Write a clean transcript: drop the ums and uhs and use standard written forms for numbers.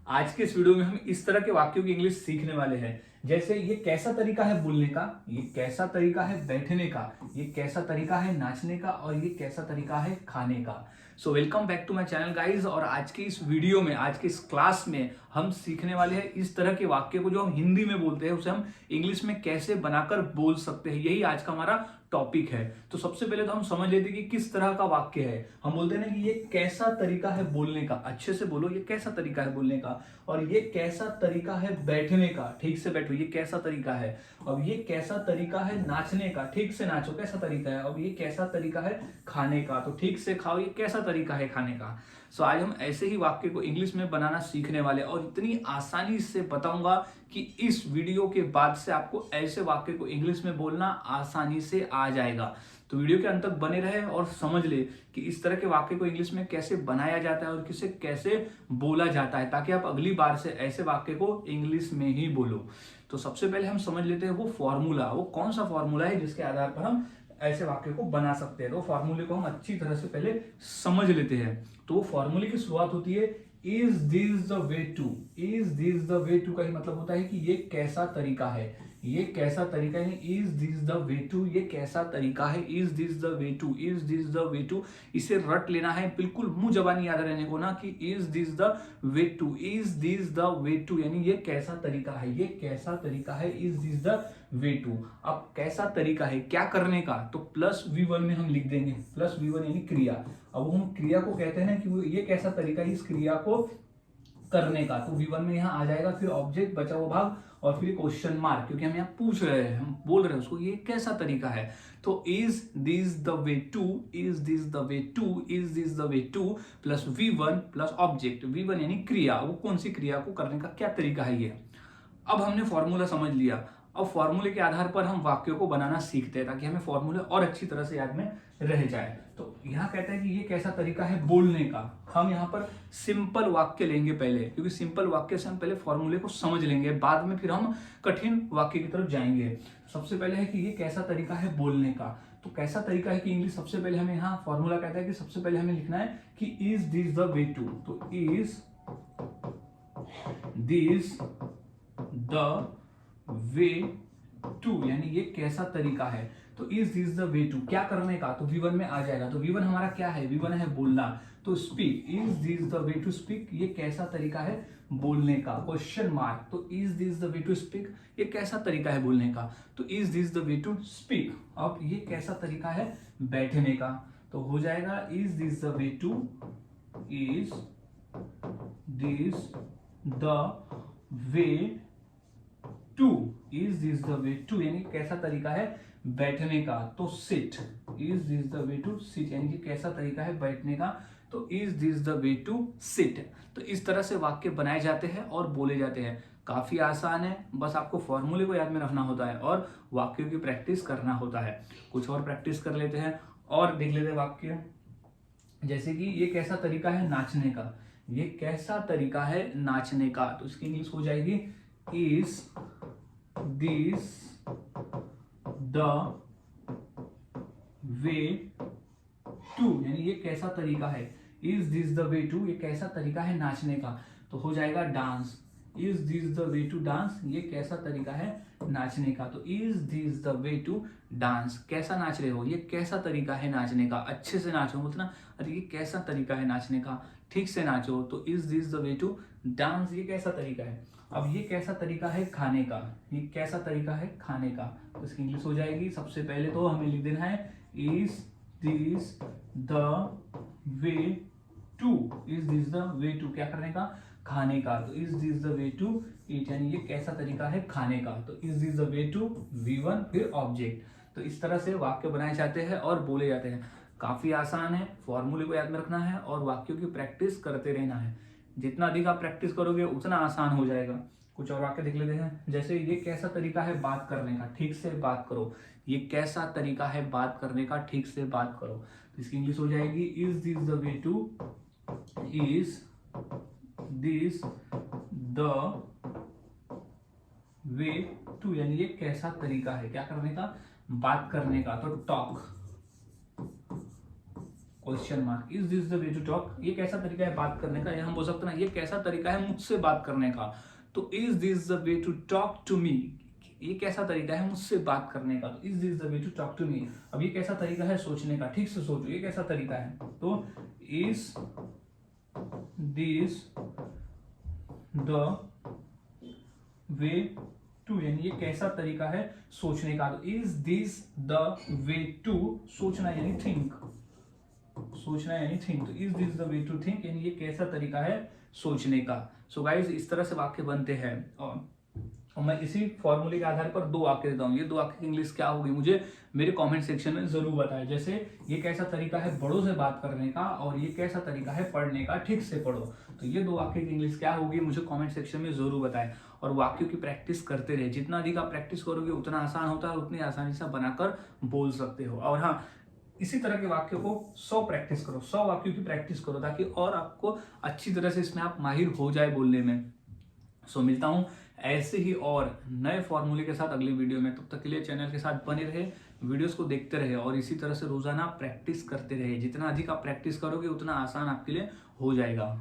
आज के इस वीडियो में हम इस तरह के वाक्यों की इंग्लिश सीखने वाले हैं। जैसे ये कैसा तरीका है बोलने का, ये कैसा तरीका है बैठने का, ये कैसा तरीका है नाचने का और ये कैसा तरीका है खाने का। So welcome back to my channel guys. और आज के इस वीडियो में, आज के इस क्लास में हम सीखने वाले हैं इस तरह के वाक्य को जो हम हिंदी में बोलते हैं उसे हम इंग्लिश में कैसे बनाकर बोल सकते हैं। यही आज का हमारा टॉपिक है। तो सबसे पहले तो हम समझ लेते हैं कि किस तरह का वाक्य है। हम बोलते हैं ना कि ये कैसा तरीका है बोलने का, अच्छे से बोलो, ये कैसा तरीका है बोलने का। और ये कैसा तरीका है बैठने का, ठीक से बैठो, ये कैसा तरीका है। अब ये कैसा तरीका है नाचने का, ठीक से नाचो, कैसा तरीका है। अब ये कैसा तरीका है खाने का, तो ठीक से खाओ, ये कैसा तरीका है खाने का। सो आज हम ऐसे ही वाक्य को इंग्लिश में बनाना सीखने वाले और इतनी आसानी से बताऊंगा कि इस वीडियो के बाद से आपको ऐसे वाक्य को इंग्लिश में बोलना आसानी से आ जाएगा। तो वीडियो के अंत तक बने रहे और समझ ले कि इस तरह के वाक्य को इंग्लिश में कैसे बनाया जाता है और किसे कैसे बोला जाता है, ताकि आप अगली बार से ऐसे वाक्य को इंग्लिश में ही बोलो। तो सबसे पहले हम समझ लेते हैं वो फॉर्मूला, वो कौन सा फॉर्मूला है जिसके आधार पर हम ऐसे वाक्य को बना सकते हैं। तो फॉर्मूले को हम अच्छी तरह से पहले समझ लेते हैं। तो वो फॉर्मूले की शुरुआत होती है is this the way to. Is this the way to का ही मतलब होता है कि ये कैसा तरीका है, ये कैसा तरीका है। Is this the way to, ये कैसा तरीका है। Is this the way to, is this the way to, इसे रट लेना है, बिल्कुल मुंह जबानी याद रहने को ना कि is this the way to, is this the way to, यानी ये कैसा तरीका है, ये कैसा तरीका है। Is this the way to. अब कैसा तरीका है क्या करने का, तो प्लस V1 में हम लिख देंगे, प्लस V1 यानी क्रिया। अब हम क्रिया को कहते हैं ना कि वो ये कैसा तरीका है इस क्रिया को करने का, तो V1 में यहाँ आ जाएगा, फिर ऑब्जेक्ट बचा हुआ भाग और फिर क्वेश्चन मार्क, क्योंकि हम यहाँ पूछ रहे हैं, हम बोल रहे हैं उसको ये कैसा तरीका है। तो is this the way to, is this the way to, is this the way to plus V1 plus object. V1 यानी क्रिया, वो कौन सी क्रिया को करने का क्या तरीका है ये। अब हमने फॉर्मूला समझ लिया। अब फॉर्मूले के आधार पर हम वाक्यों को बनाना सीखते हैं ताकि हमें फॉर्मूले और अच्छी तरह से याद में रह जाए। तो यहाँ कहते हैं कि ये कैसा तरीका है बोलने का। हम यहाँ पर सिंपल वाक्य लेंगे पहले, क्योंकि सिंपल वाक्य से हम पहले फॉर्मूले को समझ लेंगे, बाद में फिर हम कठिन वाक्य की तरफ जाएंगे। सबसे पहले है कि ये कैसा तरीका है बोलने का। तो कैसा तरीका है कि इंग्लिश, सबसे पहले हमें यहाँ फॉर्मूला कहता है कि सबसे पहले हमें लिखना है कि is this the way to. तो is this the way to यानी ये कैसा तरीका है। तो is this the way to क्या करने का, तो V1 में आ जाएगा। तो V1 हमारा क्या है, V1 है बोलना। तो speak, is this the way to speak, ये कैसा तरीका है बोलने का, क्वेश्चन मार्क। तो is this the way to speak, ये कैसा तरीका है बोलने का। तो is this the way to speak. अब ये कैसा तरीका है बैठने का, तो हो जाएगा is this the way to, is this the way to, is this the way to यानी कैसा तरीका है बैठने का। तो sit, is this the way to sit यानी कि कैसा तरीका है बैठने का। तो is this the way to sit. तो इस तरह से वाक्य बनाए जाते हैं और बोले जाते हैं। काफी आसान है, बस आपको फॉर्मूले को याद में रखना होता है और वाक्यों की प्रैक्टिस करना होता है। कुछ और प्रैक्टिस कर लेते हैं और देख लेते हैं वाक्य। जैसे कि ये कैसा तरीका है नाचने का, ये कैसा तरीका है नाचने का। तो इसकी इंग्लिश हो जाएगी is this the way to, यानी ये कैसा तरीका है। Is this the way to, ये कैसा तरीका है नाचने का। तो हो जाएगा dance, is this the way to dance, ये कैसा तरीका है नाचने का। तो is this the way to dance, कैसा नाच रहे हो, ये कैसा तरीका है नाचने का। अच्छे से नाचो, बोलते ना अरे ये कैसा तरीका है नाचने का, ठीक से नाचो। तो is this the way to dance, ये कैसा तरीका है। अब ये कैसा तरीका है खाने का, ये कैसा तरीका है खाने का। तो इसकी इंग्लिश हो जाएगी, सबसे पहले तो हमें लिख देना है is this the way to, is this the way to क्या करने का खाने का। तो is this the way to eat यानी ये कैसा तरीका है खाने का। तो is this the way to V1 फिर ऑब्जेक्ट। तो इस तरह से वाक्य बनाए जाते हैं और बोले जाते हैं। काफी आसान है, फॉर्मूले को याद में रखना है और वाक्यों की प्रैक्टिस करते रहना है। जितना अधिक आप प्रैक्टिस करोगे उतना आसान हो जाएगा। कुछ और वाक्य देख लेते हैं। जैसे ये कैसा तरीका है बात करने का, ठीक से बात करो, ये कैसा तरीका है बात करने का, ठीक से बात करो। तो इसकी इंग्लिश हो जाएगी is this the way to, is this the way to यानी ये कैसा तरीका है क्या करने का बात करने का। तो talk, question mark. Is this the way to talk, ये कैसा तरीका है बात करने का, या हम बोल सकते हैं ना ये कैसा तरीका है मुझसे बात करने का। तो is this the way to talk to me, ये कैसा तरीका है मुझसे बात करने का। तो is this the way to talk to me, अब ये कैसा तरीका है सोचने का, ठीक से सोचो ये कैसा तरीका है। तो is this the way to, यानी ये कैसा तरीका है सोचने का। तो is this the way to, सोचना यानी थिंक, सोचना यानी थिंक। तो is this the way to think, यानी ये कैसा तरीका है सोचने का। सो गाइज इस तरह से वाक्य बनते हैं और मैं इसी फॉर्मूले के आधार पर 2 वाक्य देता हूँ। ये 2 वाक्य की इंग्लिश क्या होगी मुझे मेरे कमेंट सेक्शन में जरूर बताएं। जैसे ये कैसा तरीका है बड़ों से बात करने का और ये कैसा तरीका है पढ़ने का, ठीक से पढ़ो। तो ये 2 वाक्य की इंग्लिश क्या होगी मुझे कमेंट सेक्शन में जरूर बताएं। और वाक्यों की प्रैक्टिस करते रहे, जितना अधिक आप प्रैक्टिस करोगे उतना आसान होता है, उतनी आसानी से बनाकर बोल सकते हो। और हाँ, इसी तरह के वाक्यों को 100 प्रैक्टिस करो, 100 वाक्यों की प्रैक्टिस करो, ताकि और आपको अच्छी तरह से इसमें आप माहिर हो जाए बोलने में। सो मिलता हूं ऐसे ही और नए फॉर्मूले के साथ अगली वीडियो में। तब तक के लिए चैनल के साथ बने रहे, वीडियोस को देखते रहे और इसी तरह से रोजाना प्रैक्टिस करते रहे। जितना अधिक आप प्रैक्टिस करोगे उतना आसान आपके लिए हो जाएगा।